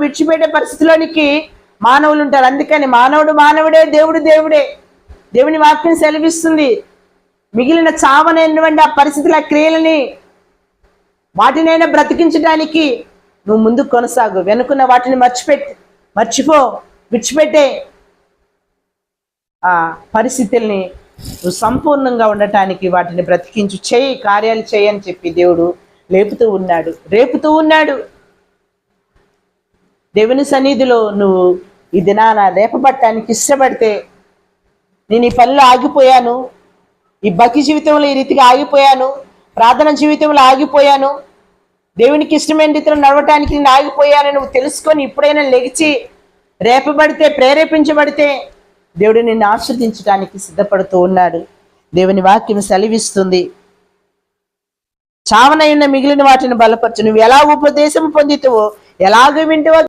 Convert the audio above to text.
విడిచిపెట్టే పరిస్థితిలోనికి మానవులు ఉంటారు. అందుకని మానవుడు మానవుడే, దేవుడు దేవుడే. దేవుని వాక్యం సెలవిస్తుంది, మిగిలిన చావనైనటువంటి ఆ పరిస్థితుల క్రియలని వాటినైనా బ్రతికించడానికి నువ్వు ముందుకు కొనసాగు. వెనుకున్న వాటిని మర్చిపో, విడిచిపెట్టే ఆ పరిస్థితుల్ని నువ్వు సంపూర్ణంగా ఉండటానికి వాటిని బ్రతికించు, కార్యాలు చేయని చెప్పి దేవుడు రేపుతూ ఉన్నాడు. దేవుని సన్నిధిలో నువ్వు ఈ దినాన రేపబట్టడానికి ఇష్టపడితే, నేను ఈ పనిలో ఆగిపోయాను, ఈ భక్తి జీవితంలో ఈ రీతిగా ఆగిపోయాను, ప్రార్థన జీవితంలో ఆగిపోయాను, దేవునికి ఇష్టమైన రీతిలో నడవటానికి నేను ఆగిపోయాను నువ్వు తెలుసుకొని ఇప్పుడైనా లెగిచి రేపబడితే, ప్రేరేపించబడితే దేవుడు నిన్ను ఆశీర్వదించడానికి సిద్ధపడుతూ ఉన్నాడు. దేవుని వాక్యం సెలవిస్తుంది, చావనైన మిగిలిన వాటిని బలపరచు. నువ్వు ఎలా ఉపదేశం పొందితువో, ఎలాగ వింటువో